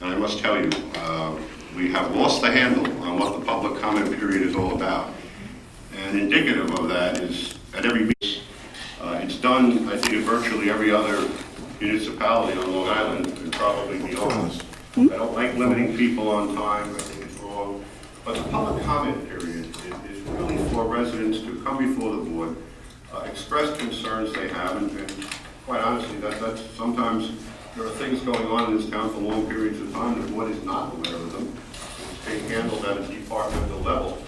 And I must tell you, we have lost the handle on what the public comment period is all about. And indicative of that is at every meeting, it's done, I think, in virtually every other municipality on Long Island and probably beyond. I don't like limiting people on time, I think it's wrong. But the public comment period is really for residents to come before the board, express concerns they have, and quite honestly, that's sometimes there are things going on in this town for long periods of time, the board is not aware of them. It's being handled at a departmental level.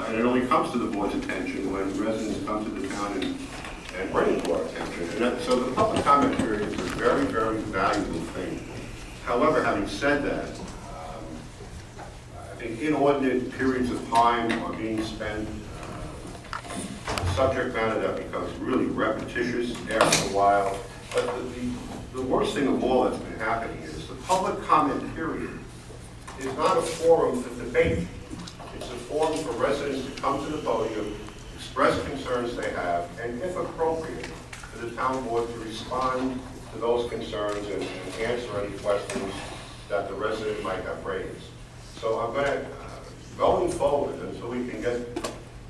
And it only comes to the board's attention when residents come to the town and bring it to our attention. And so the public comment period is a very, very valuable thing. However, having said that, I think inordinate periods of time are being spent, subject matter that becomes really repetitious after a while. But the worst thing of all that's been happening is the public comment period is not a forum for debate. It's a forum for residents to come to the podium, express concerns they have, and if appropriate, for the town board to respond to those concerns and answer any questions that the resident might have raised. So I'm going to, going forward, until we can get,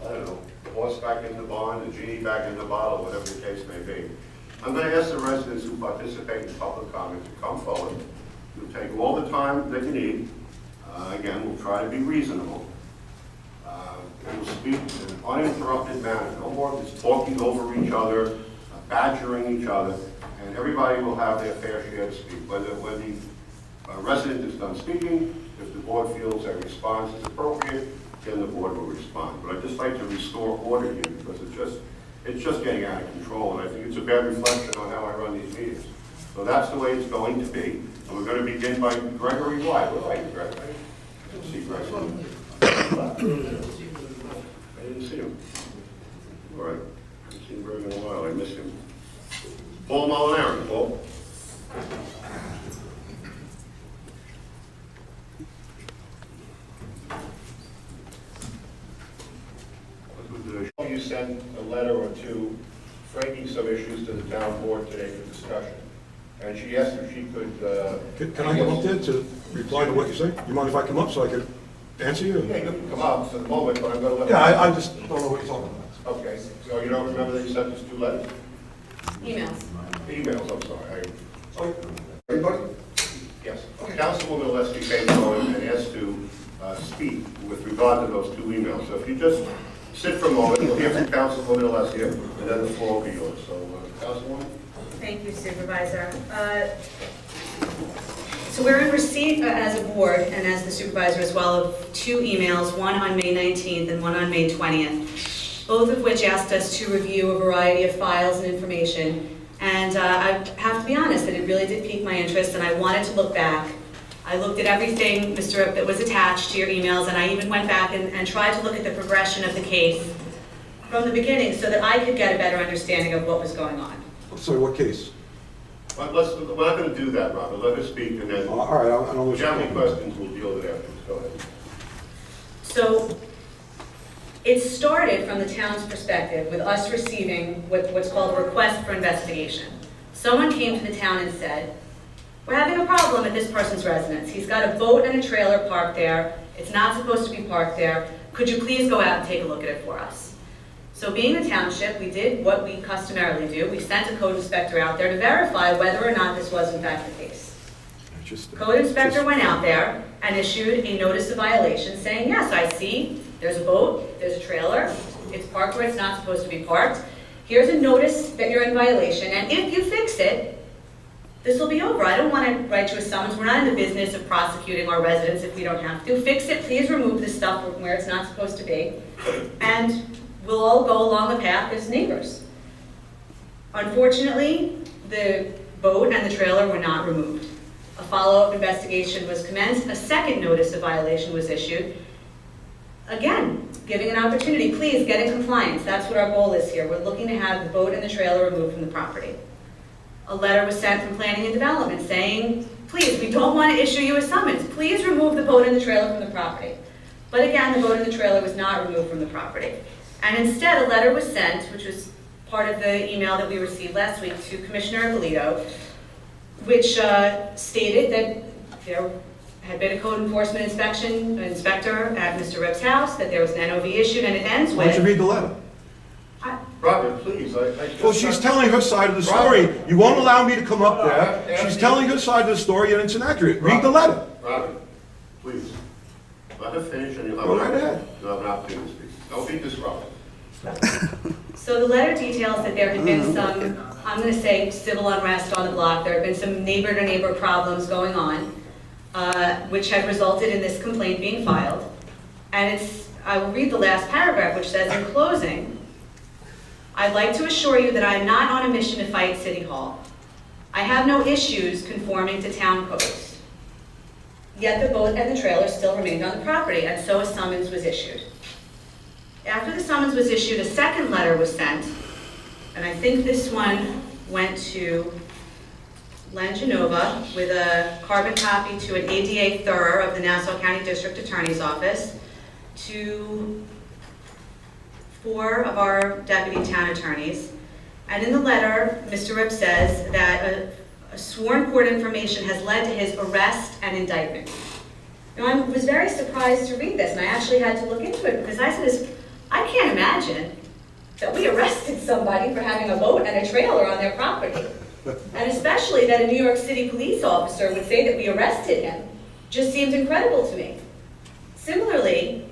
I don't know, the horse back in the barn, the genie back in the bottle, whatever the case may be, I'm going to ask the residents who participate in public comment to come forward. We'll take all the time that you need. Again, we'll try to be reasonable. We'll speak in an uninterrupted manner. No more of this talking over each other, badgering each other, and everybody will have their fair share to speak. When the resident is done speaking, if the board feels a response is appropriate, then the board will respond. But I'd just like to restore order here because it's just getting out of control, and I think it's a bad reflection on how I run these meetings. So that's the way it's going to be. And we're going to begin by Gregory White. Where are you, Greg? I didn't see Greg. I didn't see him. All right. I haven't seen Greg in a while. I miss him. Paul Molinari. Paul? You sent a letter or two framing some issues to the town board today for discussion. And she asked if she could... Can I come up there to reply to what you say? You mind if I come up so I could answer you? Yeah, you can come up for the moment, but I'm going to let... Yeah, I just don't know what you're talking about. Okay, so you don't remember that you sent us 2 letters? Emails. Emails, I'm sorry. Oh, everybody? Yes. Okay. Councilwoman Leslie came forward and asked to speak with regard to those 2 emails. So if you just sit for a moment, we'll hear from Councilwoman Leslie, and then the floor will be yours. So, Councilwoman? Thank you, Supervisor. So we're in receipt as a board and as the supervisor as well of 2 emails, one on May 19th and one on May 20th, both of which asked us to review a variety of files and information. And I have to be honest that it really did pique my interest, and I wanted to look back. I looked at everything, that was attached to your emails, and I even went back and tried to look at the progression of the case from the beginning so that I could get a better understanding of what was going on. Sorry, what case? Well, we're not going to do that, Robert. Let her speak, and then all right, I don't know if you have any questions, we'll deal with it afterwards. Go ahead. So it started from the town's perspective with us receiving what's called a request for investigation. Someone came to the town and said, we're having a problem at this person's residence. He's got a boat and a trailer parked there. It's not supposed to be parked there. Could you please go out and take a look at it for us? So being a township, we did what we customarily do. We sent a code inspector out there to verify whether or not this was in fact the case. Code inspector went out there and issued a notice of violation saying, yes, I see there's a boat, there's a trailer, it's parked where it's not supposed to be parked. Here's a notice that you're in violation, and if you fix it, this will be over. I don't want to write you a summons. We're not in the business of prosecuting our residents if we don't have to. Fix it, please remove this stuff from where it's not supposed to be, and we'll all go along the path as neighbors. Unfortunately, the boat and the trailer were not removed. A follow-up investigation was commenced. A second notice of violation was issued. Again, giving an opportunity, please get in compliance. That's what our goal is here. We're looking to have the boat and the trailer removed from the property. A letter was sent from Planning and Development saying, please, we don't want to issue you a summons. Please remove the boat and the trailer from the property. But again, the boat and the trailer was not removed from the property. And instead, a letter was sent, which was part of the email that we received last week, to Commissioner Venditto, which stated that there had been a code enforcement inspector at Mr. Ripp's house, that there was an NOV issued, and it ends Why don't you with... read the letter? Robert, please, Well, she's telling her side of the story. You won't allow me to come up there. She's telling her side of the story and it's inaccurate. Read the letter. Robert, please, let her finish and you'll have, Go right ahead. you'll have an opportunity to speak. Don't be disruptive. So the letter details that there had been some, I'm going to say, civil unrest on the block. There had been some neighbor-to-neighbor problems going on, which had resulted in this complaint being filed. And I will read the last paragraph, which says, in closing, I'd like to assure you that I am not on a mission to fight City Hall. I have no issues conforming to town codes. Yet the boat and the trailer still remained on the property, and so a summons was issued. After the summons was issued, a second letter was sent, and I think this one went to Len Genova with a carbon copy to an ADA Thurr of the Nassau County District Attorney's Office, to 4 of our deputy town attorneys. And in the letter, Mr. Ripp says that a sworn court information has led to his arrest and indictment. Now, I was very surprised to read this, and I actually had to look into it, because I said, I can't imagine that we arrested somebody for having a boat and a trailer on their property. And especially that a New York City police officer would say that we arrested him just seems incredible to me. Similarly,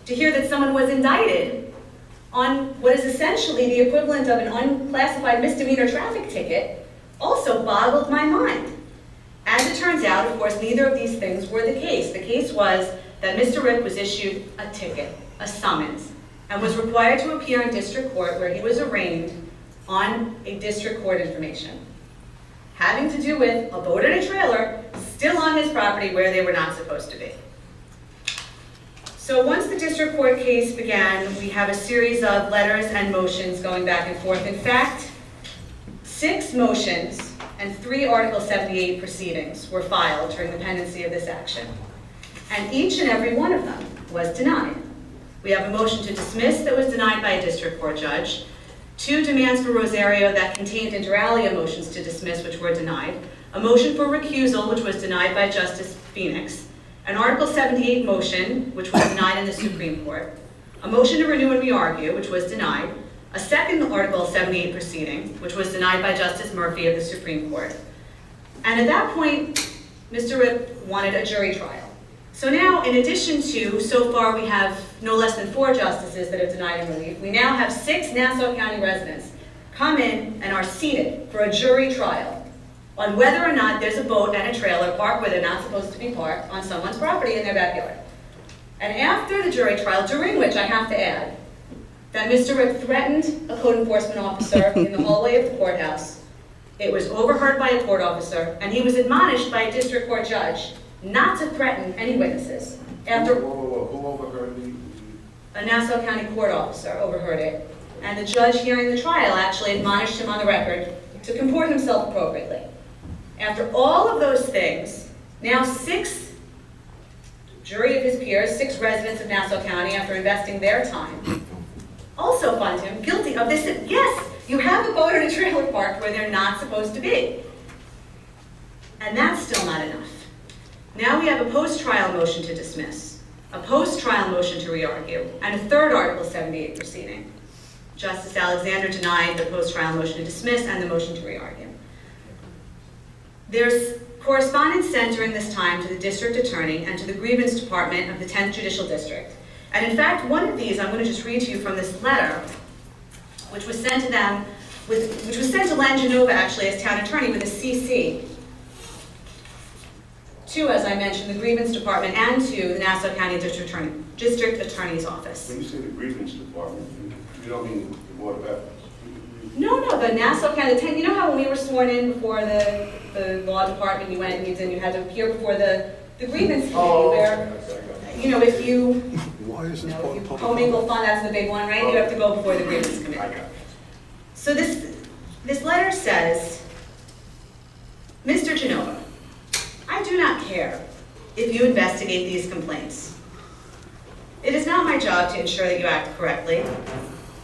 to hear that someone was indicted on what is essentially the equivalent of an unclassified misdemeanor traffic ticket also boggled my mind. As it turns out, of course, neither of these things were the case. The case was that Mr. Ripp was issued a ticket, a summons, and was required to appear in district court where he was arraigned on a district court information, having to do with a boat and a trailer still on his property where they were not supposed to be. So once the district court case began, we have a series of letters and motions going back and forth. In fact, 6 motions and 3 Article 78 proceedings were filed during the pendency of this action. And each and every one of them was denied. We have a motion to dismiss that was denied by a district court judge, 2 demands for Rosario that contained inter alia motions to dismiss, which were denied, a motion for recusal, which was denied by Justice Phoenix, an Article 78 motion, which was denied in the Supreme Court, a motion to renew and re-argue, which was denied, a second Article 78 proceeding, which was denied by Justice Murphy of the Supreme Court. And at that point, Mr. Ripp wanted a jury trial. So now, in addition to, so far we have no less than 4 justices that have denied him relief, we now have 6 Nassau County residents come in and are seated for a jury trial on whether or not there's a boat and a trailer parked where they're not supposed to be parked on someone's property in their backyard. And after the jury trial, during which I have to add that Mr. Ripp threatened a code enforcement officer in the hallway of the courthouse, it was overheard by a court officer, and he was admonished by a district court judge not to threaten any witnesses. After Who overheard me? a Nassau County court officer overheard it, and the judge hearing the trial actually admonished him on the record to comport himself appropriately. After all of those things, now 6 jury of his peers, 6 residents of Nassau County, after investing their time, also find him guilty of this. Yes, you have a boat and a trailer parked where they're not supposed to be. And that's still not enough. Now we have a post-trial motion to dismiss, a post-trial motion to re-argue, and a 3rd Article 78 proceeding. Justice Alexander denied the post-trial motion to dismiss and the motion to re-argue. There's correspondence sent during this time to the district attorney and to the grievance department of the 10th Judicial District. And in fact, one of these I'm going to just read to you from this letter, which was sent to them, which was sent to Len Genova actually as town attorney with a CC to, as I mentioned, the grievance department and to the Nassau County District Attorney's Office. When you say the grievance department, you don't mean the Board of Ethics? No, the Nassau County, you know how when we were sworn in before the law department, you went and you had to appear before the grievance committee where, you know, if you, Why is this part of public commingle fund, that's the big one, right? You have to go before the grievance committee. I got it. So this letter says, Mr. Genova, I do not care if you investigate these complaints. It is not my job to ensure that you act correctly.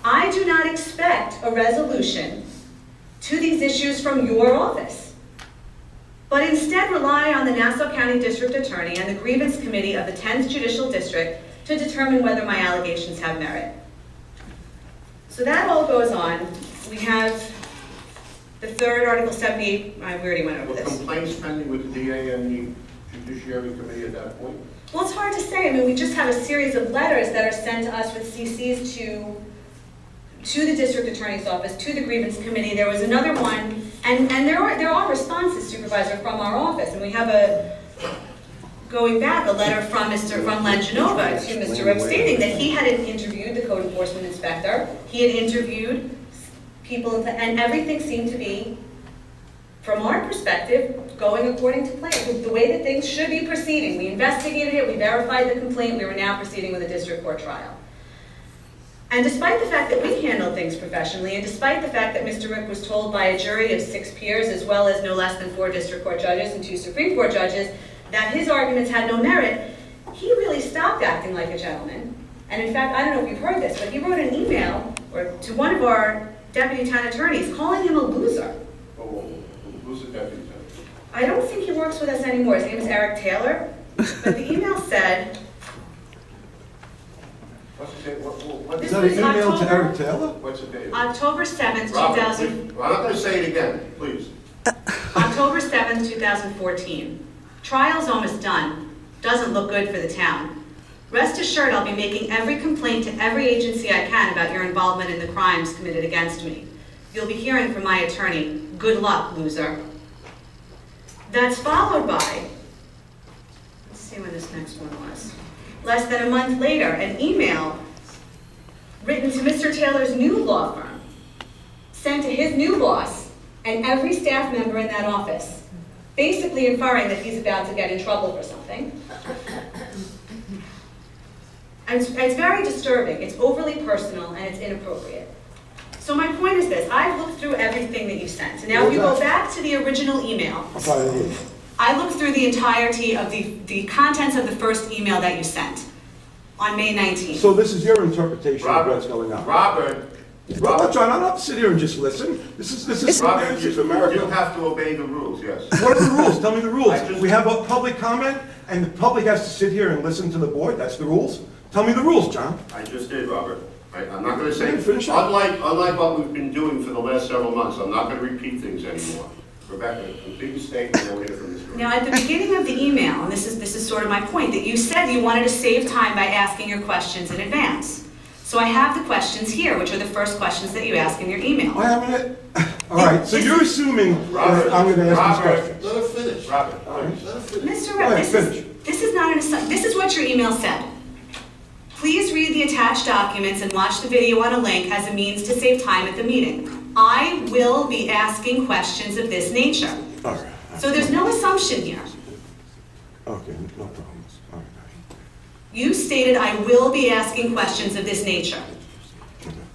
I do not expect a resolution to these issues from your office. but instead rely on the Nassau County District Attorney and the Grievance Committee of the 10th Judicial District to determine whether my allegations have merit. So that all goes on. We have the third, Article 78, we already went over Were this. complaints pending with the DA and the Judiciary Committee at that point? Well, it's hard to say. I mean, we just have a series of letters that are sent to us with CCs to the District Attorney's Office, to the Grievance Committee. There was another one, and there are responses, Supervisor, from our office, and we have going back, a letter from Len Genova to Mr. Rip stating that he had interviewed the code enforcement inspector, he had interviewed people, and everything seemed to be, from our perspective, going according to plan, the way that things should be proceeding. We investigated it, we verified the complaint, we were now proceeding with a district court trial. And despite the fact that we handled things professionally, and despite the fact that Mr. Rip was told by a jury of 6 peers, as well as no less than 4 district court judges and 2 Supreme Court judges, that his arguments had no merit, he really stopped acting like a gentleman. And in fact, I don't know if you've heard this, but he wrote an email to one of our deputy town attorneys calling him a loser. Oh, who's the deputy attorney? I don't think he works with us anymore. His name is Eric Taylor. But the email said, What's the date? What Is This that an was email to October- Eric Taylor? What's the date? October 7th, Robert, 2000. please. I'm not going to say it again, please. October 7th, 2014. Trial's almost done. Doesn't look good for the town. Rest assured I'll be making every complaint to every agency I can about your involvement in the crimes committed against me. You'll be hearing from my attorney. Good luck, loser. That's followed by, let's see when this next one was. Less than a month later, an email written to Mr. Taylor's new law firm, sent to his new boss and every staff member in that office, basically inferring that he's about to get in trouble for something. And it's very disturbing, it's overly personal, and it's inappropriate. So my point is this, I've looked through everything that you sent. Now if you go back to the original email, I looked through the entirety of the contents of the first email that you sent on May 19th. So this is your interpretation of what's going on? Robert, John, I don't have to sit here and just listen. This is Robert, America. you have to obey the rules, yes. What are the rules? Tell me the rules. I just- We have a public comment, and the public has to sit here and listen to the board. That's the rules. Tell me the rules, John. I just did, Robert. I'm not going to say, Finish up. unlike what we've been doing for the last several months, I'm not going to repeat things anymore. Rebecca, complete the statement, and we'll hear from Mr. Now, at the beginning of the email, and this is sort of my point, that you said you wanted to save time by asking your questions in advance. So I have the questions here, which are the first questions that you ask in your email. I have it. All right, so you're assuming that I'm going to ask these questions. Let her finish. Robert, Let her finish. Mr. Go Rep, ahead, finish. this is not an assumption. This is what your email said. Please read the attached documents and watch the video on a link as a means to save time at the meeting. I will be asking questions of this nature. All right. So there's no assumption here. Okay, no problems. All right. You stated I will be asking questions of this nature.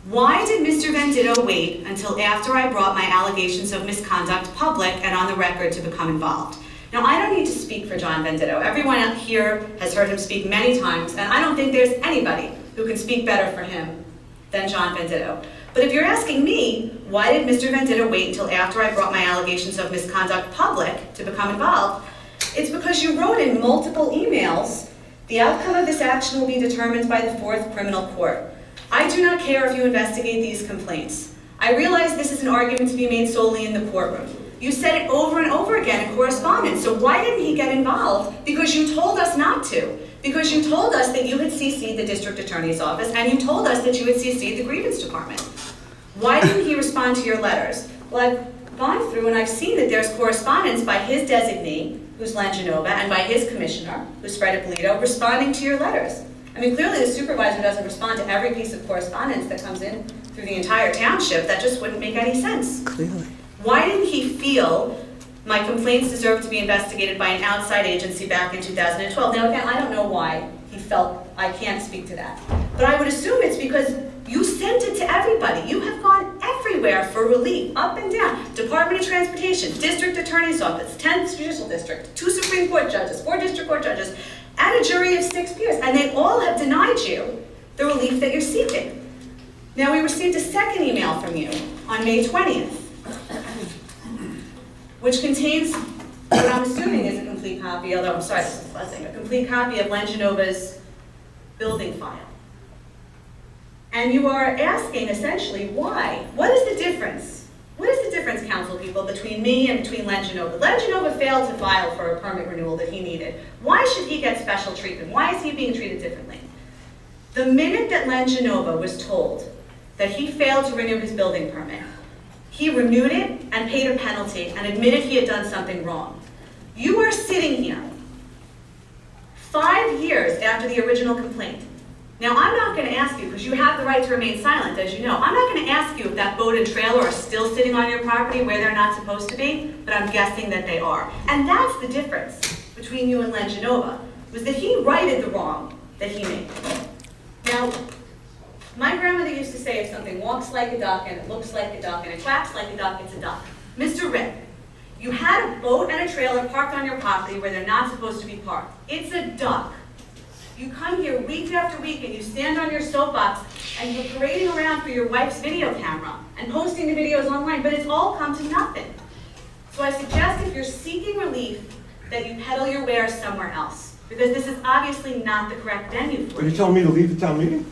Why did Mr. Venditto wait until after I brought my allegations of misconduct public and on the record to become involved? Now, I don't need to speak for John Venditto. Everyone out here has heard him speak many times, and I don't think there's anybody who can speak better for him than John Venditto. But if you're asking me, why did Mr. Venditto wait until after I brought my allegations of misconduct public to become involved? It's because you wrote in multiple emails, the outcome of this action will be determined by the 4th Criminal Court. I do not care if you investigate these complaints. I realize this is an argument to be made solely in the courtroom. You said it over and over again in correspondence, so why didn't he get involved? Because you told us not to. Because you told us that you had CC'd the district attorney's office, and you told us that you had CC'd the grievance department. Why didn't he respond to your letters? Well, I've gone through and I've seen that there's correspondence by his designee, who's Len Genova, and by his commissioner, who's Fred Ippolito, responding to your letters. I mean, clearly the supervisor doesn't respond to every piece of correspondence that comes in through the entire township. That just wouldn't make any sense. Clearly. Why didn't he feel my complaints deserved to be investigated by an outside agency back in 2012? Now again, I don't know why he felt, I can't speak to that. But I would assume it's because you sent it to everybody. You have gone everywhere for relief, up and down. Department of Transportation, District Attorney's Office, 10th Judicial District, 2 Supreme Court judges, 4 District Court judges, and a jury of 6 peers. And they all have denied you the relief that you're seeking. Now we received a second email from you on May 20th. Which contains what I'm assuming is a complete copy, although I'm sorry, this is fussing, a complete copy of Len Genova's building file. And you are asking essentially why? What is the difference? What is the difference, council people, between me and between Len Genova? Len Genova failed to file for a permit renewal that he needed. Why should he get special treatment? Why is he being treated differently? The minute that Len Genova was told that he failed to renew his building permit, he renewed it and paid a penalty and admitted he had done something wrong. You are sitting here 5 years after the original complaint. Now, I'm not going to ask you, because you have the right to remain silent, as you know, I'm not going to ask you if that boat and trailer are still sitting on your property where they're not supposed to be, but I'm guessing that they are. And that's the difference between you and Len Genova, was that he righted the wrong that he made. Now, my grandmother used to say if something walks like a duck and it looks like a duck and it quacks like a duck, it's a duck. Mr. Rick, you had a boat and a trailer parked on your property where they're not supposed to be parked. It's a duck. You come here week after week and you stand on your soapbox and you're parading around for your wife's video camera and posting the videos online, but it's all come to nothing. So I suggest if you're seeking relief that you peddle your wares somewhere else, because this is obviously not the correct venue for Are you. you telling me to leave the town meeting?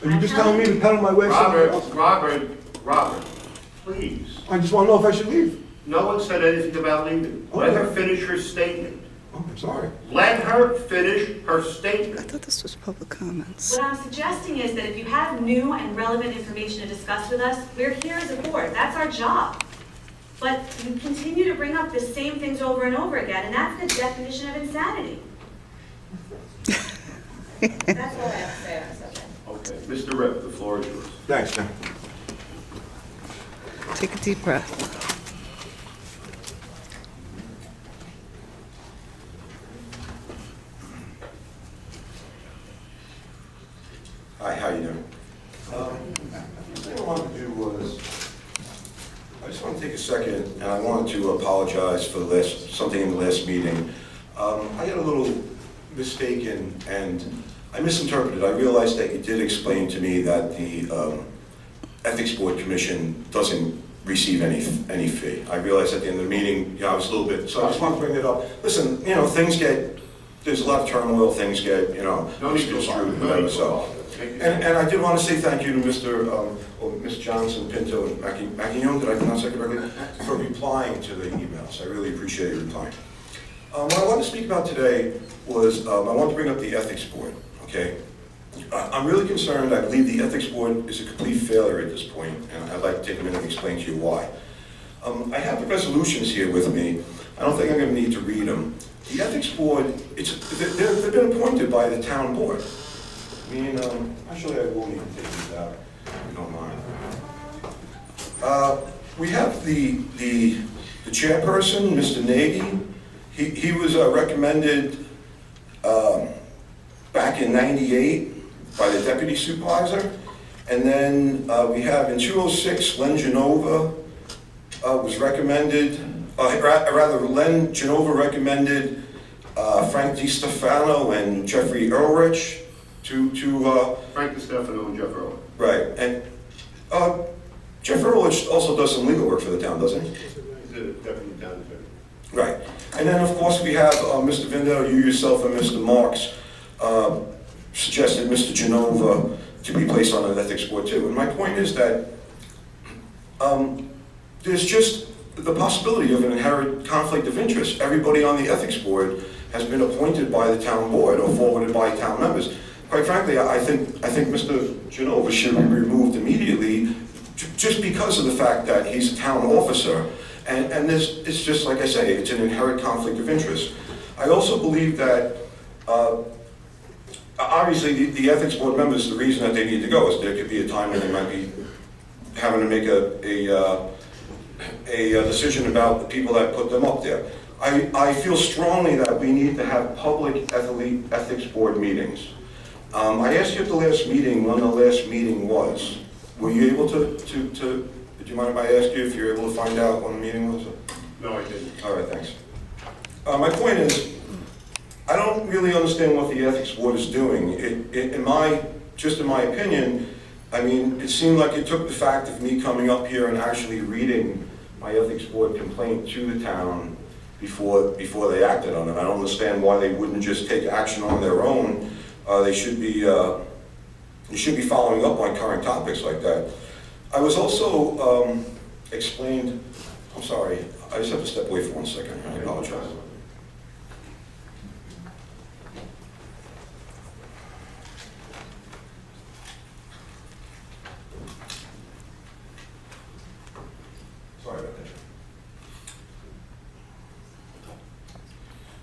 Are you just telling me to peddle my way somewhere else? Robert, please. I just want to know if I should leave. No one said anything about leaving. Let her finish her statement. Oh, I'm sorry. Let her finish her I statement. thought this was public comments. What I'm suggesting is that if you have new and relevant information to discuss with us, we're here as a board. That's our job. But you continue to bring up the same things over and over again, and that's the definition of insanity. That's all I have to say on this subject. Okay, Mr. Rip, the floor is yours. Thanks, Tim. Take a deep breath. Hi, how you doing? The thing I wanted to do was, I just want to take a second, and I wanted to apologize for something in the last meeting. I got a little mistaken, and I misinterpreted. I realized that you did explain to me that the Ethics Board Commission doesn't receive any fee. I realized at the end of the meeting, I was a little bit, so I just want to bring it up. Listen, things get, there's a lot of turmoil, things get, No need to screwed, whatever, so. And I did want to say thank you to Ms. Johnson, Pinto, and Macchignon, did I pronounce that correctly? For replying to the emails. I really appreciate your replying. What I wanted to speak about today was, I want to bring up the Ethics Board, okay? I'm really concerned. I believe the Ethics Board is a complete failure at this point, and I'd like to take a minute and explain to you why. I have the resolutions here with me. I don't think I'm going to need to read them. The Ethics Board, they've been appointed by the town board. I mean, actually, I will need to take these out, if you don't mind. We have the chairperson, Mr. Nagy. He was recommended back in '98 by the deputy supervisor. And then we have in 2006, Len Genova was recommended, Len Genova recommended Frank DiStefano and Jeffrey Ehrlich to Frank DiStefano and Jeff Earl. right, and Jeff Ehrlich also does some legal work for the town, doesn't he? He's the deputy town attorney. Right, and then of course we have Mr. Venditto, you yourself and Mr. Marks suggested Mr. Genova to be placed on an ethics board too. And my point is that there's just the possibility of an inherent conflict of interest. Everybody on the ethics board has been appointed by the town board or forwarded by town members. Quite frankly, I think Mr. Genova should be removed immediately just because of the fact that he's a town officer. And this, it's just like I say, it's an inherent conflict of interest. I also believe that obviously the ethics board members, the reason that they need to go is there could be a time when they might be having to make a decision about the people that put them up there. I feel strongly that we need to have public ethics board meetings. I asked you at the last meeting when the last meeting was. Were you able to did you mind if I ask you if you're able to find out when the meeting was? No, I didn't. All right, thanks. My point is, I don't really understand what the ethics board is doing. In my opinion, I mean, it seemed like it took the fact of me coming up here and actually reading my ethics board complaint to the town before they acted on it. I don't understand why they wouldn't just take action on their own. They should be following up on current topics like that. I was also explained, I'm sorry, I just have to step away for 1 second. I apologize. Sorry about that.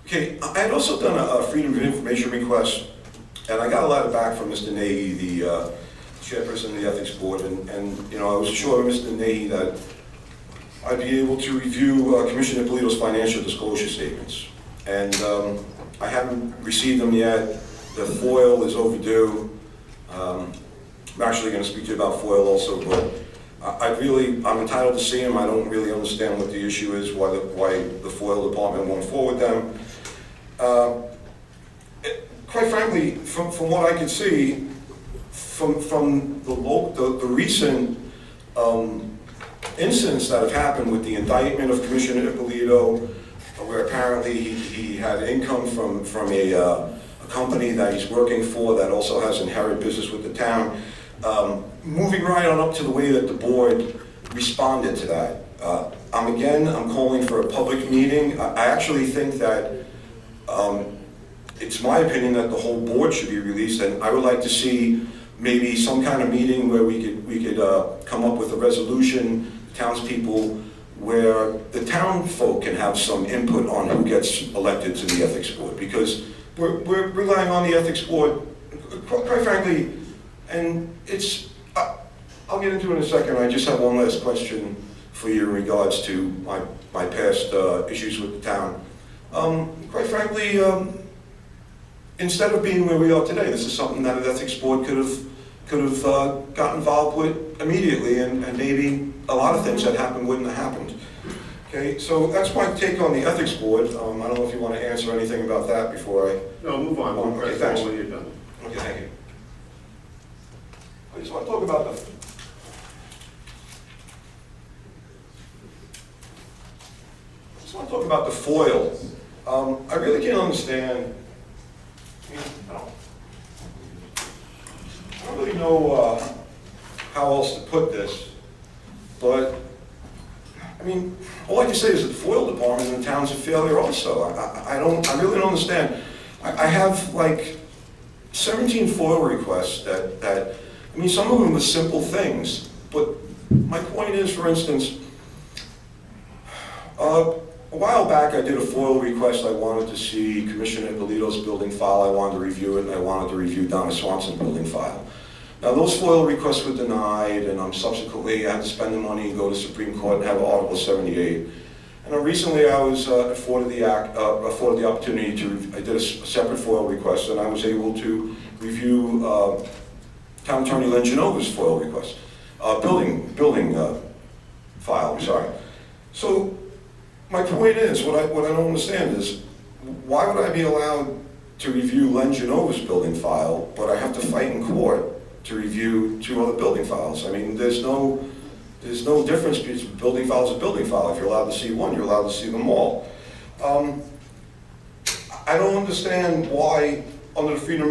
Okay, I had also done a Freedom of Information request, and I got a letter back from Mr. Nahy, the chairperson of the Ethics Board, and you know, I was assured of Mr. Nahy that I'd be able to review Commissioner Polito's financial disclosure statements. And I haven't received them yet. The FOIL is overdue. I'm actually going to speak to you about FOIL also, but I'm entitled to see them. I don't really understand what the issue is, why the FOIL department won't forward them. Quite frankly, from what I can see, from the recent incidents that have happened with the indictment of Commissioner Polito, where apparently he had income from a company that he's working for that also has inherent business with the town, moving right on up to the way that the board responded to that. I'm calling for a public meeting. I actually think that it's my opinion that the whole board should be released, and I would like to see maybe some kind of meeting where we could come up with a resolution, townspeople, where the town folk can have some input on who gets elected to the ethics board, because we're relying on the ethics board, quite frankly, and it's, I'll get into it in a second. I just have one last question for you in regards to my past issues with the town. Quite frankly, instead of being where we are today, this is something that an ethics board could have got involved with immediately, and maybe a lot of things that happened wouldn't have happened. Okay, so that's my take on the ethics board. I don't know if you want to answer anything about that before I... No, move on. Okay, thanks. When you're done. Okay, thank you. I just want to talk about the FOIL. I really can't understand. I don't really know how else to put this, but I mean, all I can say is that the FOIL department in the town's a failure also. I really don't understand. I have like 17 FOIL requests that I mean, some of them are simple things, but my point is, for instance, a while back I did a FOIL request. I wanted to see Commissioner Polito's building file, I wanted to review it, and I wanted to review Donna Swanson's building file. Now those FOIL requests were denied, and subsequently I had to spend the money and go to Supreme Court and have Article 78. And recently I was afforded the opportunity to, I did a separate FOIL request, and I was able to review Town Attorney Len Genova's FOIL request, building file, I'm sorry. So my point is, what I don't understand is, why would I be allowed to review Len Genova's building file, but I have to fight in court to review 2 other building files? I mean, there's no difference between building files and building file. If you're allowed to see one, you're allowed to see them all. I don't understand why, under the Freedom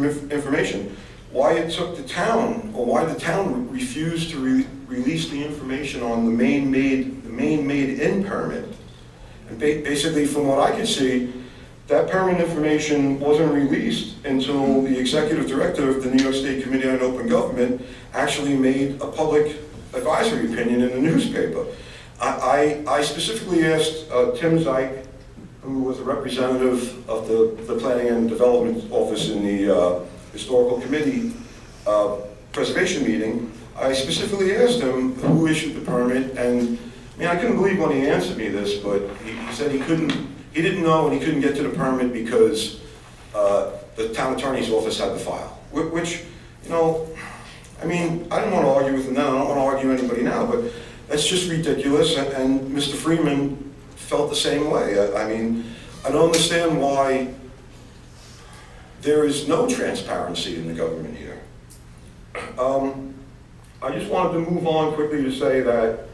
of Information, why it took the town, or why the town refused to release the information on the main made-in permit. And basically, from what I could see, that permit information wasn't released until the executive director of the New York State Committee on Open Government actually made a public advisory opinion in the newspaper. I specifically asked Tim Zeich, who was a representative of the Planning and Development Office in the Historical Committee preservation meeting. I specifically asked him who issued the permit, and I mean, I couldn't believe when he answered me this, but he said he didn't know, and he couldn't get to the permit because the town attorney's office had the file. Which, you know, I mean, I didn't want to argue with him then, I don't want to argue with anybody now, but that's just ridiculous, and Mr. Freeman felt the same way. I mean, I don't understand why there is no transparency in the government here. I just wanted to move on quickly to say that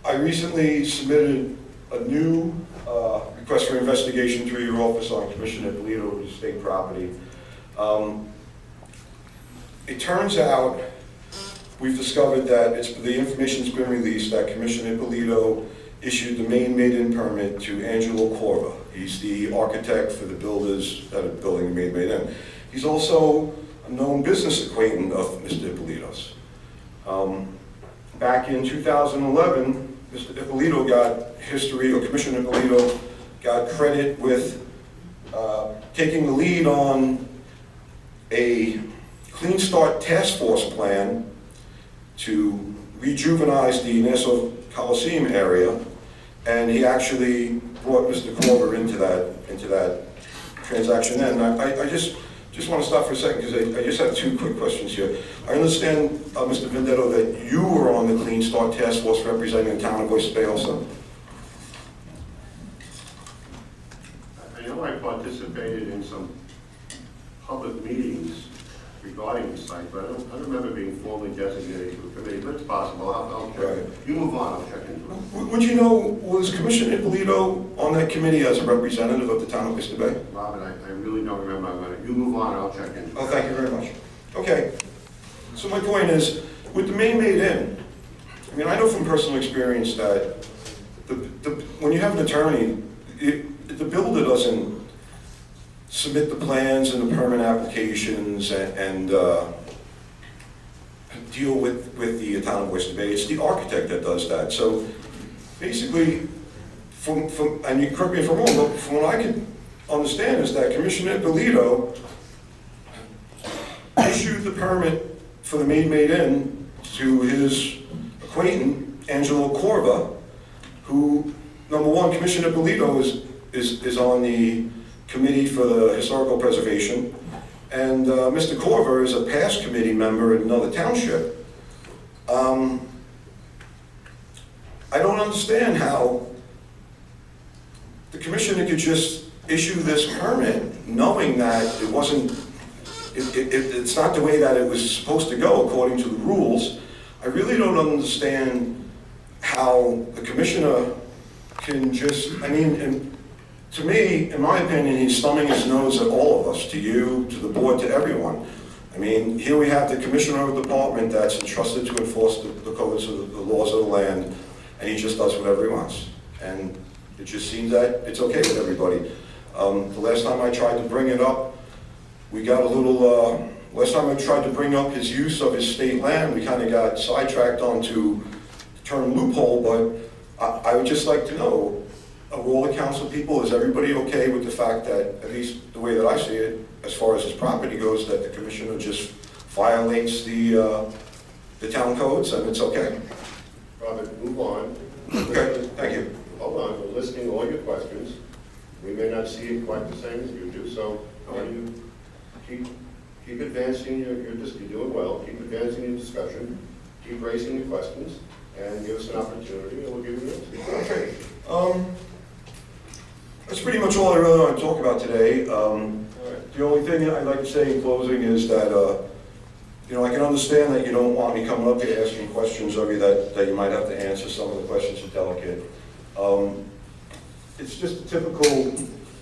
I recently submitted a new request for investigation through your office on Commissioner Ippolito's state property. It turns out we've discovered that the information's been released that Commissioner Ippolito issued the main maiden permit to Angelo Corva. He's the architect for the builders that are building the main maiden. He's also a known business acquaintance of Mr. Ippolito's. Back in 2011, Mr. Ippolito got history, or Commissioner Ippolito got credit with taking the lead on a Clean Start Task Force plan to rejuvenize the Nassau Coliseum area, and he actually brought Mr. Corver into that transaction. And I just want to stop for a second because I just have two quick questions here. I understand, Mr. Venditto, that you were on the Clean Start Task Force representing the town of Oyster Bay also. I know I participated in some public meetings regarding the site, but I don't remember being formally designated to a committee, but it's possible. I'll check. Right. You move on, I'll check into it. Would you know, was Commissioner Ippolito on that committee as a representative of the town of Oyster Bay? Robin, I really don't remember. You move on, I'll check into it. Oh, thank you very much. Okay, so my point is, with the main made in, I mean, I know from personal experience that when you have an attorney, the builder doesn't submit the plans and the permit applications and deal with the town of Oyster Bay. It's the architect that does that. So basically, and you correct me if I'm wrong, but from what I can understand is that Commissioner Ippolito issued the permit for the maid in to his acquaintance, Angelo Corva, who, number one, Commissioner Ippolito is on the committee for the historical preservation, and Mr. Corver is a past committee member in another township. I don't understand how the commissioner could just issue this permit knowing that it wasn't, it's not the way that it was supposed to go according to the rules. I really don't understand how the commissioner can just, I mean, and to me, in my opinion, he's thumbing his nose at all of us, to you, to the board, to everyone. I mean, here we have the commissioner of the department that's entrusted to enforce the codes of the laws of the land, and he just does whatever he wants. And it just seems that it's okay with everybody. The last time I tried to bring it up, we got a little, last time I tried to bring up his use of his state land, we kind of got sidetracked onto the term loophole, but I would just like to know, of all the council people, is everybody okay with the fact that, at least the way that I see it, as far as his property goes, that the commissioner just violates the town codes and it's okay? Robert, move on. Okay, thank you. Hold on, we're listing all your questions. We may not see it quite the same as you do, so you keep advancing you're doing well. Keep advancing your discussion. Keep raising your questions, and give us an opportunity, and we'll give you an answer. Okay. That's pretty much all I really want to talk about today. The only thing I'd like to say in closing is that, you know, I can understand that you don't want me coming up here asking questions of you that you might have to answer. Some of the questions are delicate. It's just typical,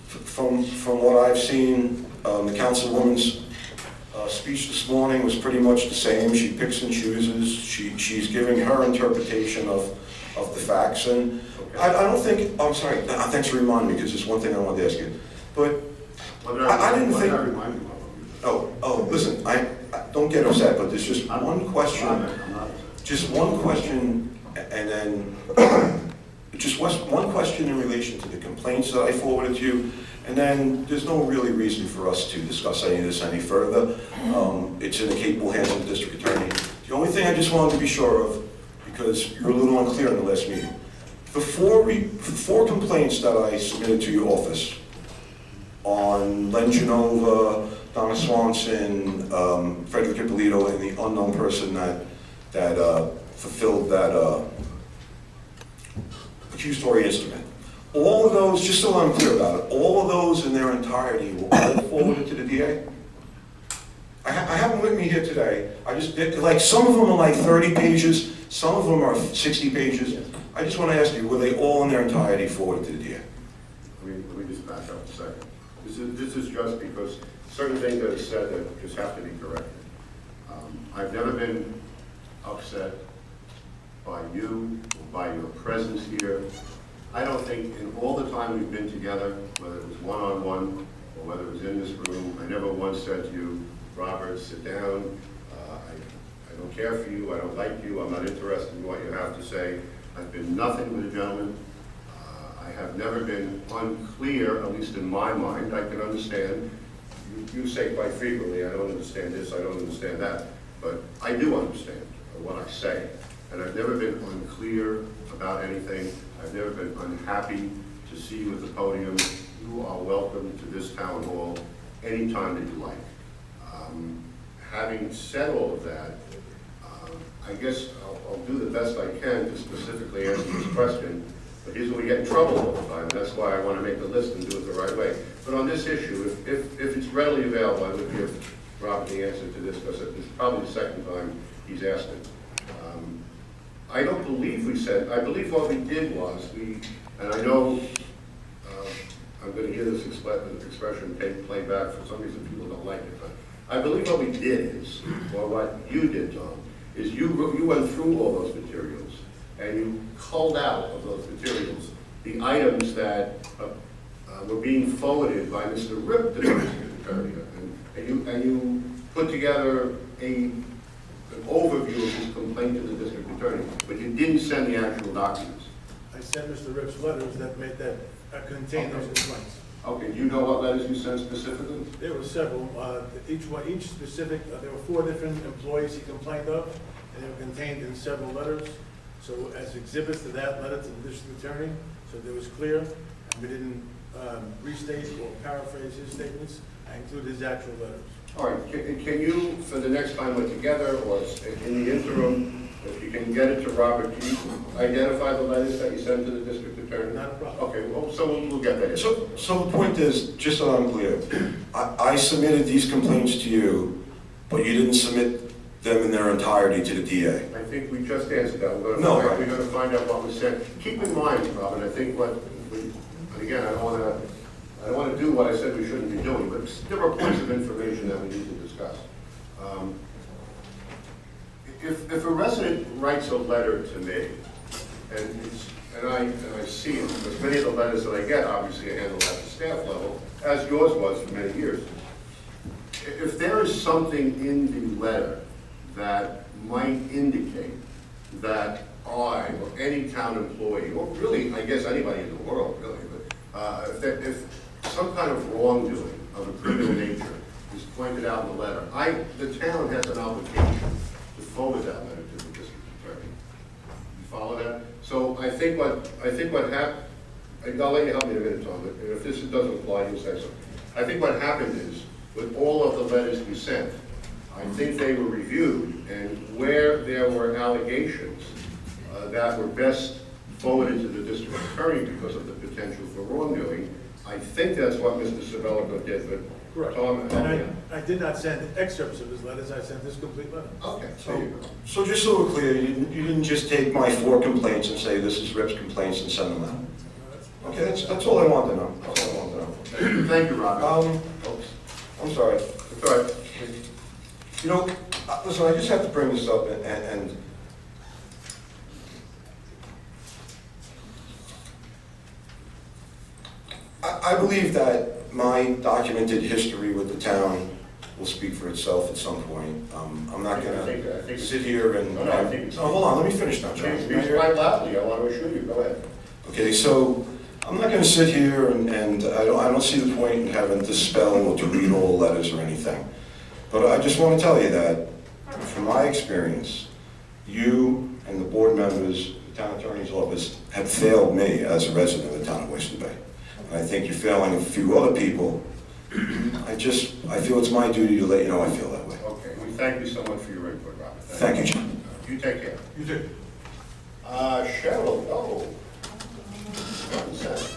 from what I've seen, the councilwoman's speech this morning was pretty much the same. She picks and chooses. She's giving her interpretation of the facts, and I don't think, I'm sorry, thanks for reminding me, because there's one thing I wanted to ask you. But I didn't think, listen, I don't get upset, but there's just one question, and then just one question in relation to the complaints that I forwarded to you, and then there's no really reason for us to discuss any of this any further. It's in the capable hands of the district attorney. The only thing I just wanted to be sure of, because you're a little unclear in the last meeting, the four complaints that I submitted to your office on Len Genova, Donna Swanson, Frederick Ippolito, and the unknown person that fulfilled that accusatory instrument. All of those, just so I'm clear about it, all of those in their entirety were all forwarded to the DA? I have them with me here today. Like, some of them are like 30 pages, some of them are 60 pages. I just want to ask you, were they all in their entirety forwarded to the DA? Let me just back up a second. This is just because certain things that are said that just have to be corrected. I've never been upset by you, or by your presence here. I don't think in all the time we've been together, whether it was one-on-one or whether it was in this room, I never once said to you, Robert, sit down. I don't care for you. I don't like you. I'm not interested in what you have to say. I've been nothing but a gentleman. I have never been unclear, at least in my mind. I can understand. You say quite frequently, I don't understand this, I don't understand that. But I do understand what I say. And I've never been unclear about anything. I've never been unhappy to see you at the podium. You are welcome to this town hall anytime that you like. Having said all of that, I guess I'll do the best I can to specifically answer this question. But here's where we get in trouble all the time. That's why I want to make the list and do it the right way. But on this issue, if it's readily available, I would give Robert the answer to this because it's probably the second time he's asked it. I don't believe we said, I believe what we did was, and I know I'm going to hear this expression played back for some reason people don't like it, but I believe what we did is, or what you did, Tom, is you went through all those materials and you culled out of those materials the items that were being forwarded by Mr. Rip to the district attorney. And you put together an overview of his complaint to the district attorney, but you didn't send the actual documents. I sent Mr. Rip's letters that contained those complaints. Okay, do you know what letters you sent specifically? There were several, each specific, there were 4 different employees he complained of, and they were contained in several letters. So as exhibits to that letter to the district attorney, so that was clear, and we didn't restate or paraphrase his statements. I included his actual letters. All right, can you, for the next time we're together, or in the interim, if you can get it to Robert, can you identify the letters that you sent to the district attorney? Not a problem. Okay, well, so we'll get that. So the point is, just so I'm clear, I submitted these complaints to you, but you didn't submit them in their entirety to the DA. I think we just answered that. We're No, going to find out what was said. Keep in mind, Robin, I think and again, I don't want to do what I said we shouldn't be doing, but there are points of information that we need to discuss. If a resident writes a letter to me, and I see it, because many of the letters that I get, obviously I handle at the staff level, as yours was for many years. If there is something in the letter that might indicate that I, or any town employee, or really, I guess anybody in the world, really, but if some kind of wrongdoing of a criminal nature is pointed out in the letter, the town has an obligation to forward that letter to the district attorney. You follow that? So I think what happened, I'll let you help me in a minute, Tom, but if this doesn't apply, you'll say so. I think what happened is, with all of the letters you sent, I think they were reviewed, and where there were allegations that were best forwarded to the district attorney because of the potential for wrongdoing, I think that's what Mr. Sabelico did, but Correct. Tom, And I did not send excerpts of his letters, I sent this complete letter. okay, there you go. So just so we're clear, you didn't just take my 4 complaints and say this is Rip's complaints and send them out? Okay, that's all I want to know. That's all I want to know. Thank you, Robin. I'm sorry. It's all right. You know, listen, I just have to bring this up, and I believe that my documented history with the town will speak for itself at some point. I'm not going to sit here and... No, I think it's... hold on, let me finish now, John. Speak quite loudly, I want to assure you, go ahead. Okay, so I'm not going to sit here and I don't see the point in having to spell or to read all the letters or anything. But I just want to tell you that, from my experience, you and the board members, the town attorney's office, have failed me as a resident of the town of Oyster Bay. And I think you're failing a few other people. I feel it's my duty to let you know I feel that way. Okay, we thank you so much for your input, Robert. Thank you, John. You take care. You did. Cheryl, oh. Consent.